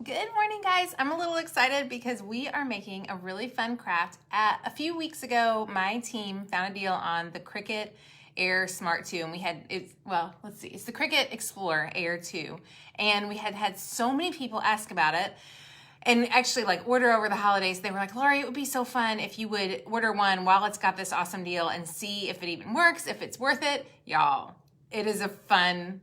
Good morning, guys. I'm a little excited because we are making a really fun craft. A few weeks ago, my team found a deal on the Cricut Air Smart 2, and we had, it's the Cricut Explorer Air 2, and we had so many people ask about it, and actually order over the holidays. They were like, Lori, it would be so fun if you would order one while it's got this awesome deal and see if it even works, if it's worth it. Y'all, it is a fun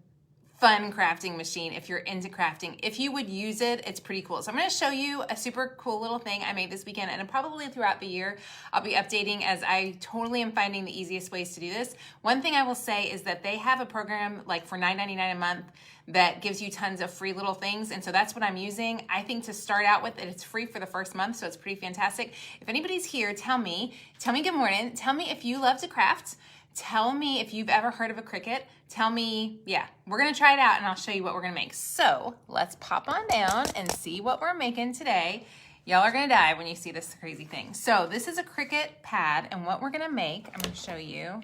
crafting machine if you're into crafting. If you would use it, it's pretty cool. So I'm going to show you a super cool little thing I made this weekend, and probably throughout the year I'll be updating as I totally am finding the easiest ways to do this. One thing I will say is that they have a program for $9.99 a month that gives you tons of free little things, and so that's what I'm using. I think to start out with, it's free for the first month, so it's pretty fantastic. If anybody's here, tell me good morning. Tell me if you love to craft. Tell me if you've ever heard of a Cricut. Tell me, yeah, we're gonna try it out and I'll show you what we're gonna make. So let's pop on down and see what we're making today. Y'all are gonna die when you see this crazy thing. So this is a Cricut pad, and what we're gonna make, I'm gonna show you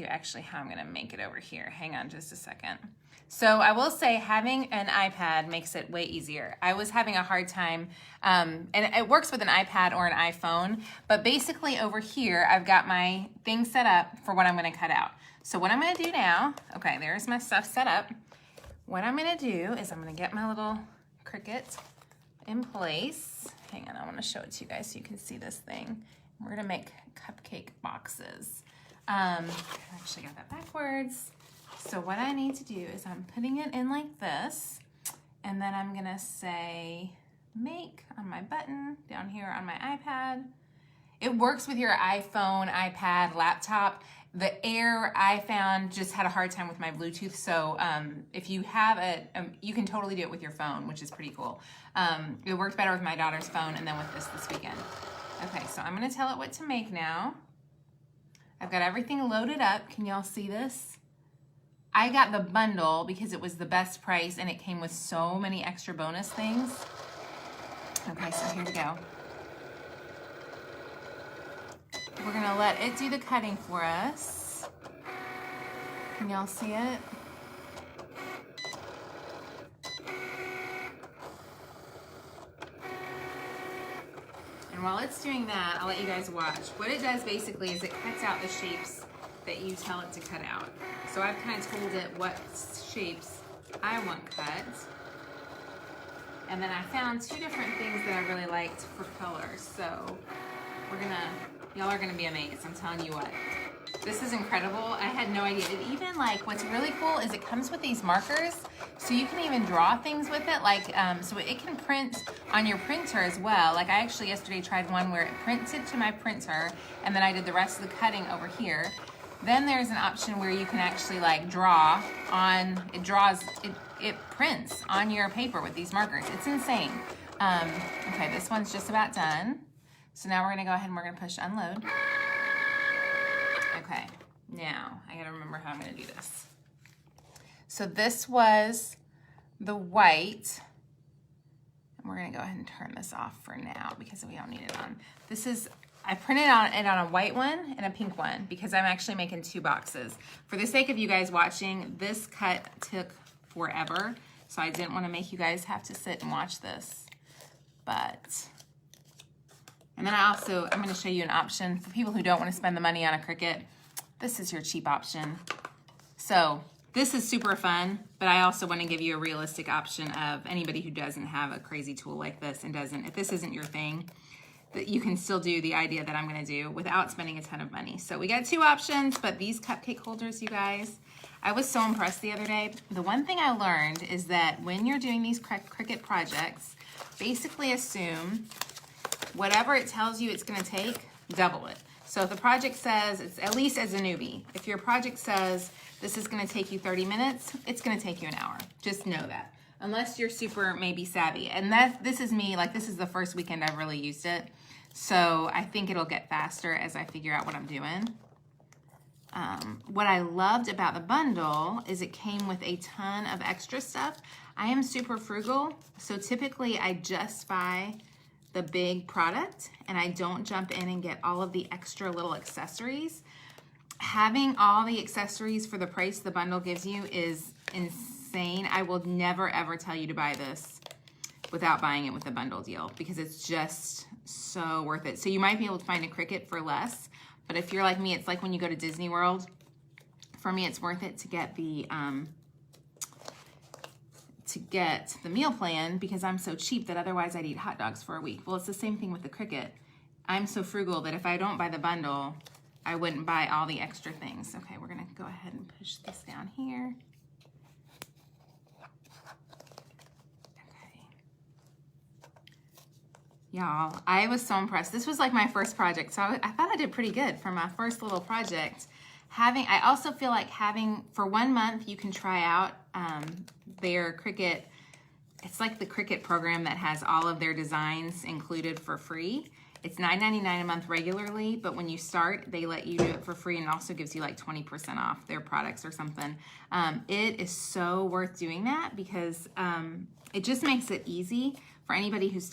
actually how I'm gonna make it over here. Hang on just a second. So I will say having an iPad makes it way easier. I was having a hard time, and it works with an iPad or an iPhone, but basically over here, I've got my thing set up for what I'm gonna cut out. So what I'm gonna do now, okay, there's my stuff set up. What I'm gonna do is I'm gonna get my little Cricut in place. Hang on, I wanna show it to you guys so you can see this thing. We're gonna make cupcake boxes. I actually got that backwards. So what I need to do is I'm putting it in like this, and then I'm gonna say make on my button down here on my iPad. It works with your iPhone, iPad, laptop. The Air I found just had a hard time with my Bluetooth, so if you have you can totally do it with your phone, which is pretty cool. It worked better with my daughter's phone and then with this weekend. Okay, so I'm gonna tell it what to make now. I've got everything loaded up. Can y'all see this? I got the bundle because it was the best price and it came with so many extra bonus things. Okay, so here we go. We're gonna let it do the cutting for us. Can y'all see it? And while it's doing that, I'll let you guys watch. What it does basically is it cuts out the shapes that you tell it to cut out. So I've kind of told it what shapes I want cut. And then I found two different things that I really liked for colors. So y'all are gonna be amazed, I'm telling you what. This is incredible. I had no idea. It even what's really cool is it comes with these markers, so you can even draw things with it, so it can print on your printer as well. I actually yesterday tried one where it printed to my printer, and then I did the rest of the cutting over here. Then there's an option where you can actually draw on, it prints on your paper with these markers. It's insane. Okay, this one's just about done. So now we're gonna go ahead and we're gonna push unload. Okay, now I gotta remember how I'm gonna do this. So this was the white, and we're gonna go ahead and turn this off for now because we don't need it on. I printed it on a white one and a pink one because I'm actually making two boxes. For the sake of you guys watching, this cut took forever, so I didn't want to make you guys have to sit and watch this. And then I'm going to show you an option for people who don't want to spend the money on a Cricut. This is your cheap option. So this is super fun, but I also want to give you a realistic option of anybody who doesn't have a crazy tool like this and if this isn't your thing, that you can still do the idea that I'm gonna do without spending a ton of money. So we got two options, but these cupcake holders, you guys, I was so impressed the other day. The one thing I learned is that when you're doing these Cricut projects, basically assume whatever it tells you it's gonna take, double it. So if the project says, it's at least as a newbie, if your project says this is gonna take you 30 minutes, it's gonna take you an hour. Just know that. Unless you're super maybe savvy. And this is me, this is the first weekend I've really used it. So I think it'll get faster as I figure out what I'm doing. What I loved about the bundle is it came with a ton of extra stuff. I am super frugal, so typically I just buy the big product and I don't jump in and get all of the extra little accessories. Having all the accessories for the price the bundle gives you is insane. I will never ever tell you to buy this without buying it with a bundle deal, because it's just so worth it. So you might be able to find a Cricut for less, but if you're like me, it's like when you go to Disney World. For me, it's worth it to get the meal plan, because I'm so cheap that otherwise I'd eat hot dogs for a week. Well, it's the same thing with the Cricut. I'm so frugal that if I don't buy the bundle, I wouldn't buy all the extra things. Okay, we're gonna go ahead and push this down here. Okay. Y'all, I was so impressed. This was like my first project, so I thought I did pretty good for my first little project. I also feel like having, for 1 month, you can try out their Cricut. It's like the Cricut program that has all of their designs included for free. It's $9.99 a month regularly, but when you start, they let you do it for free, and it also gives you like 20% off their products or something. It is so worth doing that, because it just makes it easy for anybody who's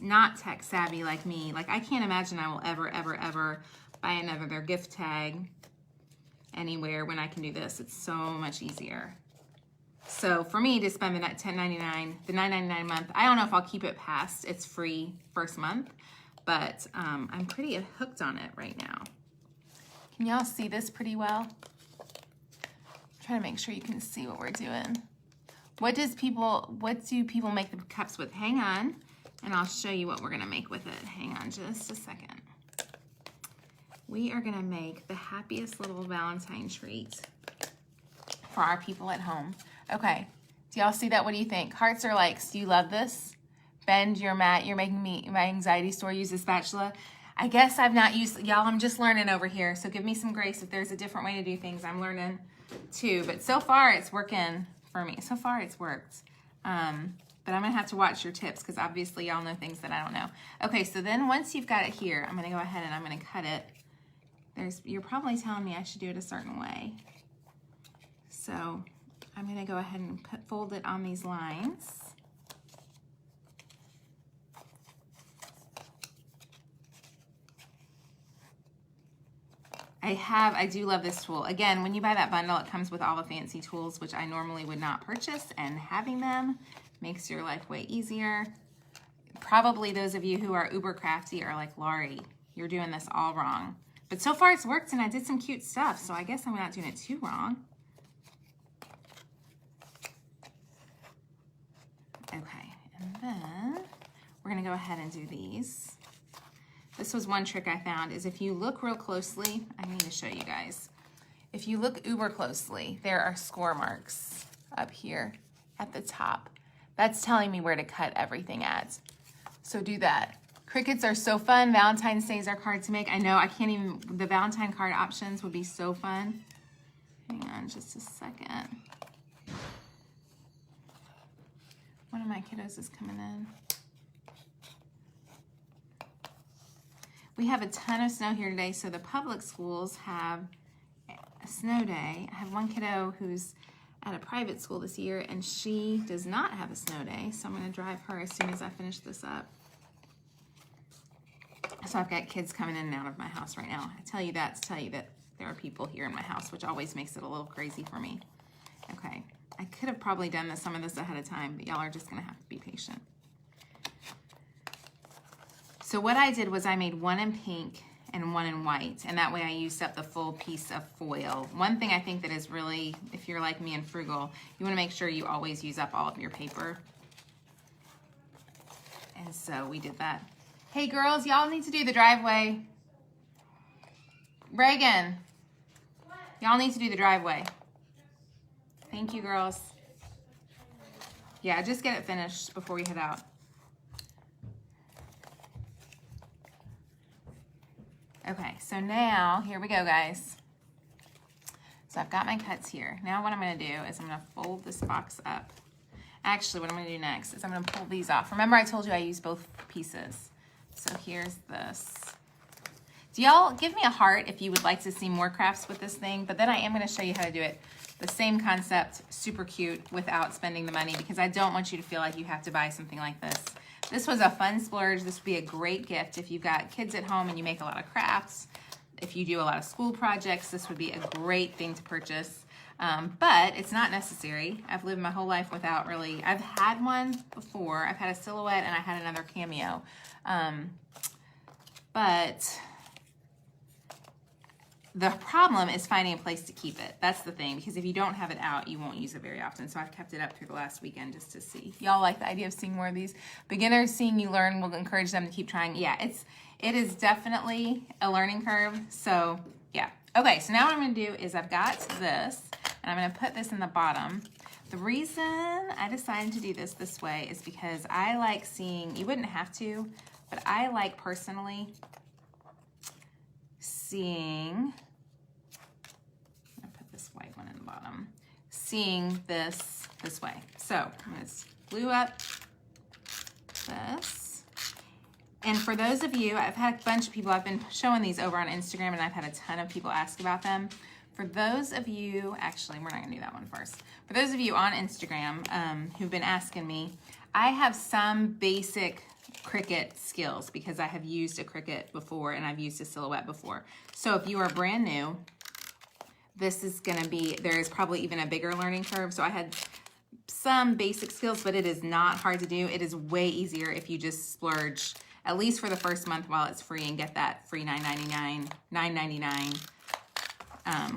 not tech savvy like me. Like, I can't imagine I will ever buy another gift tag anywhere when I can do this. It's so much easier. So for me to spend the $10.99, the $9.99 a month, I don't know if I'll keep it past its free first month, but I'm pretty hooked on it right now. Can y'all see this pretty well? I'm trying to make sure you can see what we're doing. What do people make the cups with? Hang on, and I'll show you what we're gonna make with it. Hang on just a second. We are gonna make the happiest little Valentine treat for our people at home. Okay, do y'all see that? What do you think? Hearts or likes? Do you love this? Bend your mat. You're making me my anxiety store use a spatula. I guess I've not used, y'all, I'm just learning over here, so give me some grace if there's a different way to do things. I'm learning too, but so far it's working for me. So far it's worked. But I'm gonna have to watch your tips, because obviously y'all know things that I don't know. Okay, so then once you've got it here, I'm gonna go ahead and I'm gonna cut it. You're probably telling me I should do it a certain way. So I'm gonna go ahead and fold it on these lines. I do love this tool. Again, when you buy that bundle, it comes with all the fancy tools, which I normally would not purchase, and having them makes your life way easier. Probably those of you who are uber crafty are like, Laurie, you're doing this all wrong. But so far it's worked, and I did some cute stuff, so I guess I'm not doing it too wrong. Okay, and then we're gonna go ahead and do these. This was one trick I found, is if you look real closely, I need to show you guys. If you look uber closely, there are score marks up here at the top. That's telling me where to cut everything at. So do that. Cricuts are so fun. Valentine's Day is our card to make. I know, I can't even, the Valentine card options would be so fun. Hang on just a second. One of my kiddos is coming in. We have a ton of snow here today, so the public schools have a snow day. I have one kiddo who's at a private school this year, and she does not have a snow day, so I'm gonna drive her as soon as I finish this up. So I've got kids coming in and out of my house right now. I tell you that to tell you that there are people here in my house, which always makes it a little crazy for me. Okay, I could have probably done some of this ahead of time, but y'all are just gonna have to be patient. So what I did was I made one in pink and one in white, and that way I used up the full piece of foil. One thing I think that is really, if you're like me and frugal, you wanna make sure you always use up all of your paper. And so we did that. Hey girls, y'all need to do the driveway. Reagan, y'all need to do the driveway. Thank you, girls. Yeah, just get it finished before we head out. Okay, so now, here we go, guys. So I've got my cuts here. Now what I'm gonna do is I'm gonna fold this box up. Actually, what I'm gonna do next is I'm gonna pull these off. Remember I told you I use both pieces. So here's this. Do y'all give me a heart if you would like to see more crafts with this thing, but then I am gonna show you how to do it. The same concept, super cute, without spending the money, because I don't want you to feel like you have to buy something like this. This was a fun splurge. This would be a great gift if you've got kids at home and you make a lot of crafts. If you do a lot of school projects, this would be a great thing to purchase. But it's not necessary. I've lived my whole life without really, I've had one before. I've had a silhouette and I had another cameo. But the problem is finding a place to keep it. That's the thing, because if you don't have it out, you won't use it very often. So I've kept it up through the last weekend just to see. Y'all like the idea of seeing more of these? Beginners seeing you learn will encourage them to keep trying. Yeah, it is definitely a learning curve. So yeah. Okay, so now what I'm gonna do is I've got this, and I'm gonna put this in the bottom. The reason I decided to do this way is because I like seeing, you wouldn't have to, but I like personally seeing, I'll put this white one in the bottom, seeing this way. So I'm gonna glue up this. And for those of you, I've had a bunch of people, I've been showing these over on Instagram and I've had a ton of people ask about them. For those of you, actually, we're not gonna do that one first. For those of you on Instagram who've been asking me, I have some basic Cricut skills because I have used a Cricut before and I've used a silhouette before. So if you are brand new, this is gonna be, there is probably even a bigger learning curve. So I had some basic skills, but it is not hard to do. It is way easier if you just splurge, at least for the first month while it's free, and get that free $9.99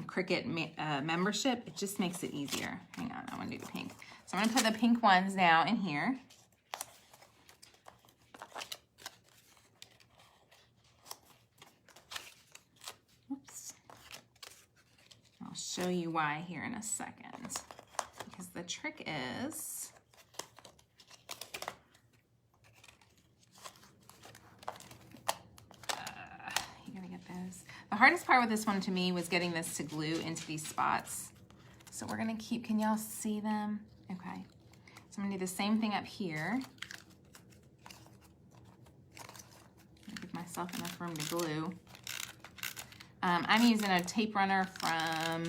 Cricut membership. It just makes it easier. Hang on, I wanna do the pink. So I'm gonna put the pink ones now in here. Oops. I'll show you why here in a second. Because the trick is, you gotta get those. The hardest part with this one to me was getting this to glue into these spots. So we're gonna keep, can y'all see them? Okay. So I'm gonna do the same thing up here. Give myself enough room to glue. I'm using a tape runner from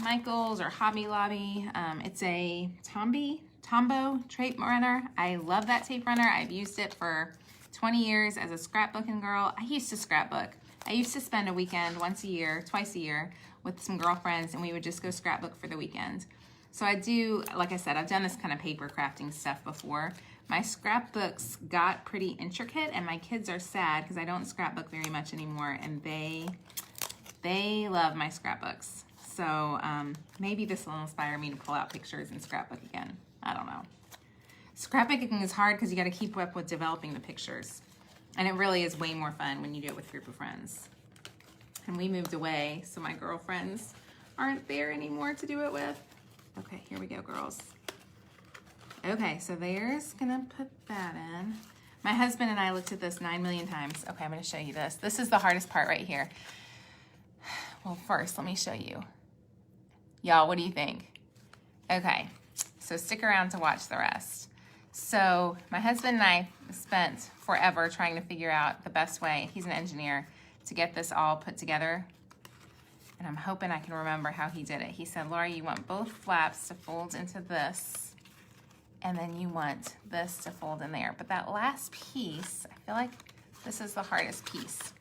Michael's or Hobby Lobby. It's a Tombow tape runner. I love that tape runner. I've used it for 20 years as a scrapbooking girl. I used to scrapbook. I used to spend a weekend once a year, twice a year with some girlfriends, and we would just go scrapbook for the weekend. So I do, like I said, I've done this kind of paper crafting stuff before. My scrapbooks got pretty intricate, and my kids are sad because I don't scrapbook very much anymore, and they love my scrapbooks. So maybe this will inspire me to pull out pictures and scrapbook again. I don't know. Scrapbooking is hard because you got to keep up with developing the pictures. And it really is way more fun when you do it with a group of friends. And we moved away, so my girlfriends aren't there anymore to do it with. Okay, here we go, girls. Okay, so there's gonna put that in. My husband and I looked at this 9 million times. Okay, I'm gonna show you this. This is the hardest part right here. Well, first, let me show you. Y'all, what do you think? Okay, so stick around to watch the rest. So my husband and I spent forever trying to figure out the best way, he's an engineer, to get this all put together. And I'm hoping I can remember how he did it. He said, Laura, you want both flaps to fold into this, and then you want this to fold in there. But that last piece, I feel like this is the hardest piece.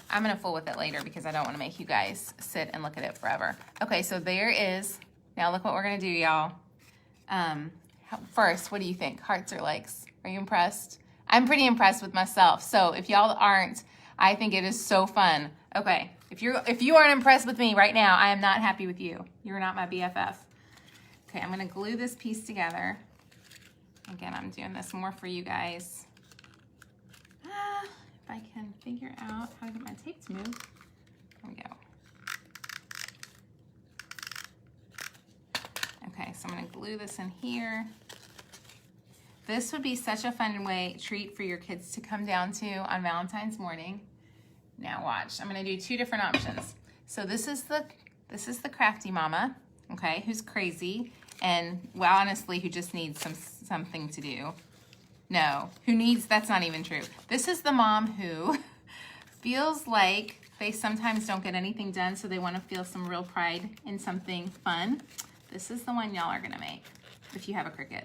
I'm gonna fool with it later because I don't wanna make you guys sit and look at it forever. Okay, so there is, now look what we're gonna do, y'all. First, what do you think? Hearts or likes? Are you impressed? I'm pretty impressed with myself. So if y'all aren't, I think it is so fun. Okay, if you aren't impressed with me right now, I am not happy with you. You're not my BFF. Okay, I'm gonna glue this piece together. Again, I'm doing this more for you guys. If I can figure out how to get my tape to move. There we go. Okay, so I'm gonna glue this in here. This would be such a fun treat for your kids to come down to on Valentine's morning. Now watch, I'm gonna do two different options. So this is the crafty mama, okay, who's crazy and, well, honestly, who just needs something to do. No, that's not even true. This is the mom who feels like they sometimes don't get anything done, so they wanna feel some real pride in something fun. This is the one y'all are gonna make if you have a Cricut.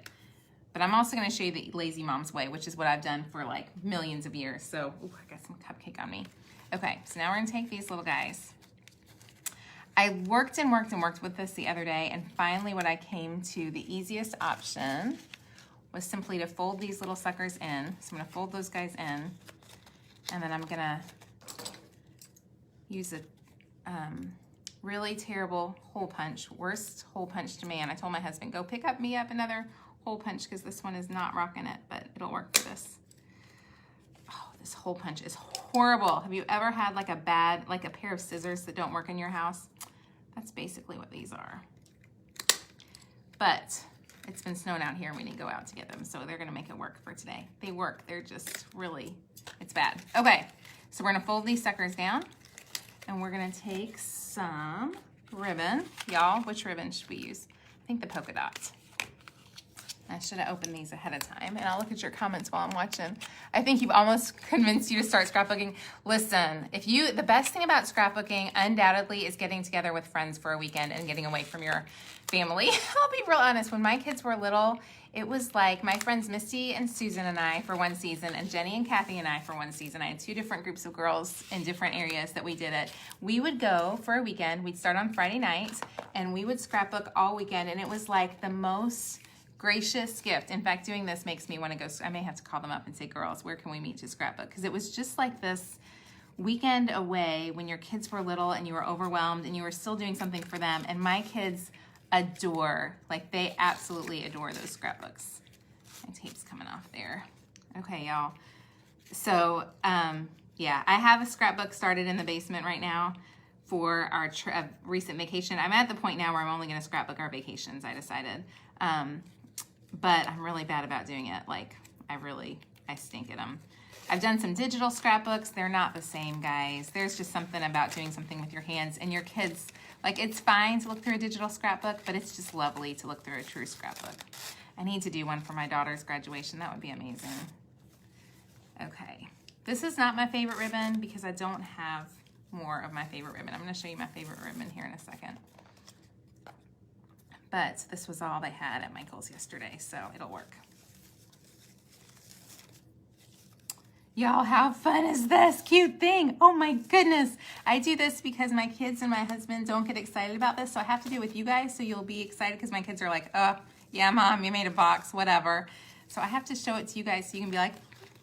But I'm also gonna show you the lazy mom's way, which is what I've done for like millions of years. So, ooh, I got some cupcake on me. Okay, so now we're gonna take these little guys. I worked and worked and worked with this the other day, and finally what I came to, the easiest option was simply to fold these little suckers in. So I'm gonna fold those guys in, and then I'm gonna use a really terrible hole punch, worst hole punch to man. I told my husband, go pick up another hole punch because this one is not rocking it, but it'll work for this. Oh, this hole punch is horrible. Have you ever had like a pair of scissors that don't work in your house? That's basically what these are. But it's been snowing out here and we didn't go out to get them, so they're gonna make it work for today. They work, they're just really, it's bad. Okay, so we're gonna fold these suckers down and we're gonna take some ribbon. Y'all, which ribbon should we use? I think the polka dots. I should have opened these ahead of time, and I'll look at your comments while I'm watching. I think you've almost convinced you to start scrapbooking. Listen, the best thing about scrapbooking undoubtedly is getting together with friends for a weekend and getting away from your family. I'll be real honest, when my kids were little, it was like my friends Misty and Susan and I for one season, and Jenny and Kathy and I for one season. I had 2 different groups of girls in different areas that we did it. We would go for a weekend. We'd start on Friday night, and we would scrapbook all weekend, and it was like the most gracious gift. In fact, doing this makes me want to go. I may have to call them up and say, girls, where can we meet to scrapbook? Because it was just like this weekend away when your kids were little and you were overwhelmed and you were still doing something for them. And my kids they absolutely adore those scrapbooks. My tape's coming off there. Okay, y'all. So, yeah, I have a scrapbook started in the basement right now for our recent vacation. I'm at the point now where I'm only going to scrapbook our vacations, I decided. But I'm really bad about doing it. Like, I stink at them. I've done some digital scrapbooks. They're not the same, guys. There's just something about doing something with your hands and your kids. Like, it's fine to look through a digital scrapbook, but it's just lovely to look through a true scrapbook. I need to do one for my daughter's graduation. That would be amazing. Okay. This is not my favorite ribbon because I don't have more of my favorite ribbon. I'm going to show you my favorite ribbon here in a second. But this was all they had at Michael's yesterday, so it'll work. Y'all, how fun is this cute thing? Oh my goodness. I do this because my kids and my husband don't get excited about this, so I have to do it with you guys so you'll be excited because my kids are like, yeah, Mom, you made a box, whatever. So I have to show it to you guys so you can be like,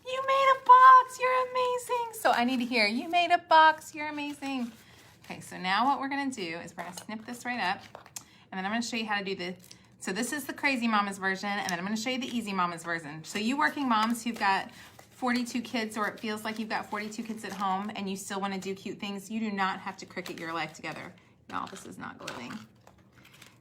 you made a box, you're amazing. So I need to hear, you made a box, you're amazing. Okay, so now what we're gonna do is we're gonna snip this right up. And then I'm going to show you how to do this. So this is the crazy mama's version, and then I'm going to show you the easy mama's version. So you working moms who've got 42 kids, or it feels like you've got 42 kids at home, and you still want to do cute things, you do not have to Cricut your life together. Y'all, this is not gluing.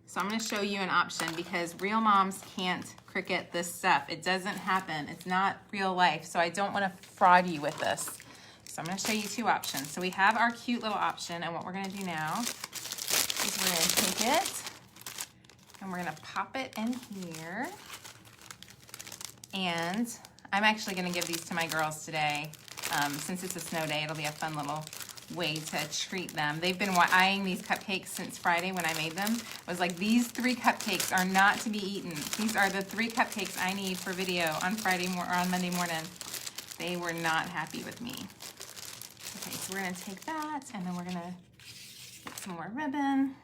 So I'm going to show you an option because real moms can't Cricut this stuff. It doesn't happen. It's not real life. So I don't want to fraud you with this. So I'm going to show you 2 options. So we have our cute little option, and what we're going to do now is we're going to take it and we're gonna pop it in here. And I'm actually gonna give these to my girls today. Since it's a snow day, it'll be a fun little way to treat them. They've been eyeing these cupcakes since Friday when I made them. I was like, these 3 cupcakes are not to be eaten. These are the 3 cupcakes I need for video on on Monday morning. They were not happy with me. Okay, so we're gonna take that and then we're gonna get some more ribbon.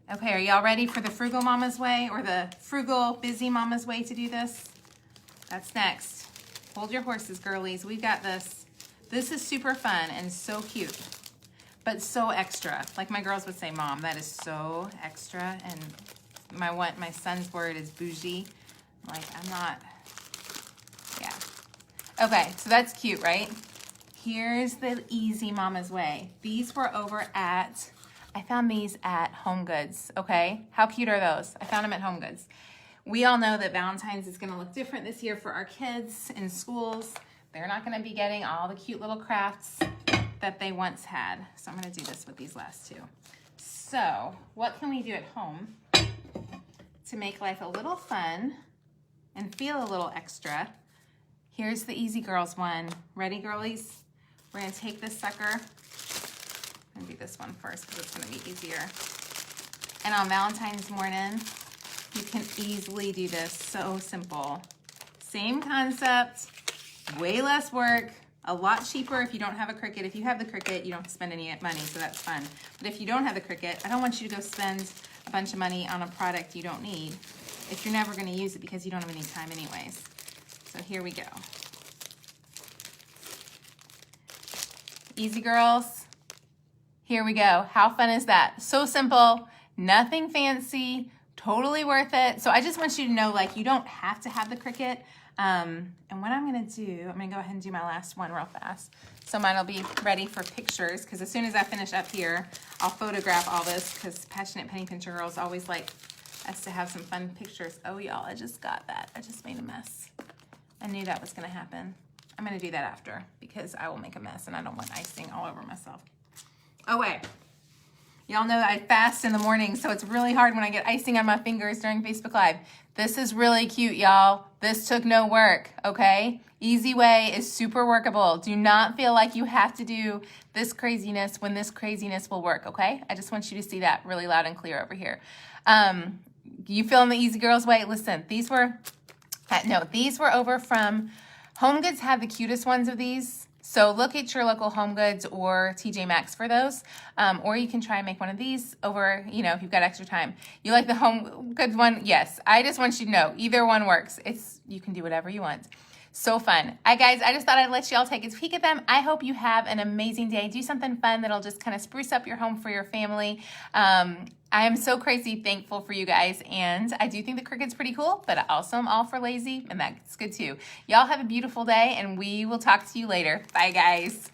Okay, are y'all ready for the frugal mama's way or the frugal busy mama's way to do this? That's next. Hold your horses, girlies. We've got this. This is super fun and so cute, but so extra. Like my girls would say, Mom, that is so extra. And my son's word is bougie. Like, I'm not, yeah. Okay, so that's cute, right? Here's the easy mama's way. These were over at, I found these at Home Goods, okay? How cute are those? I found them at Home Goods. We all know that Valentine's is gonna look different this year for our kids in schools. They're not gonna be getting all the cute little crafts that they once had. So I'm gonna do this with these last 2. So what can we do at home to make life a little fun and feel a little extra? Here's the Easy Girls one. Ready, girlies? We're gonna take this sucker. I'm gonna do this one first because it's gonna be easier. And on Valentine's morning, you can easily do this, so simple. Same concept, way less work, A lot cheaper if you don't have a Cricut. If you have the Cricut, you don't have to spend any money, so that's fun. But if you don't have the Cricut, I don't want you to go spend a bunch of money on a product you don't need if you're never going to use it because you don't have any time anyways. So here we go. Easy, girls. Here we go. How fun is that? So simple, nothing fancy, totally worth it. So I just want you to know, like, you don't have to have the Cricut. And what I'm gonna do, I'm gonna go ahead and do my last one real fast. So mine will be ready for pictures, because as soon as I finish up here, I'll photograph all this, because passionate penny pincher girls always like us to have some fun pictures. Oh y'all, I just got that. I just made a mess. I knew that was gonna happen. I'm gonna do that after, because I will make a mess and I don't want icing all over myself. Oh wait, y'all know that I fast in the morning, so it's really hard when I get icing on my fingers during Facebook Live. This is really cute, y'all. This took no work, okay? Easy way is super workable. Do not feel like you have to do this craziness when this craziness will work, okay? I just want you to see that really loud and clear over here. You feeling the Easy Girls way? Listen, these were over from Home Goods. Had the cutest ones of these. So look at your local Home Goods or TJ Maxx for those. Or you can try and make one of these over, you know, if you've got extra time. You like the Home Goods one? Yes. I just want you to know either one works. You can do whatever you want. So fun. All right, guys, I just thought I'd let y'all take a peek at them. I hope you have an amazing day. Do something fun that'll just kind of spruce up your home for your family. I am so crazy thankful for you guys, and I do think the Cricut's pretty cool, but I also am all for lazy, and that's good too. Y'all have a beautiful day, and we will talk to you later. Bye, guys.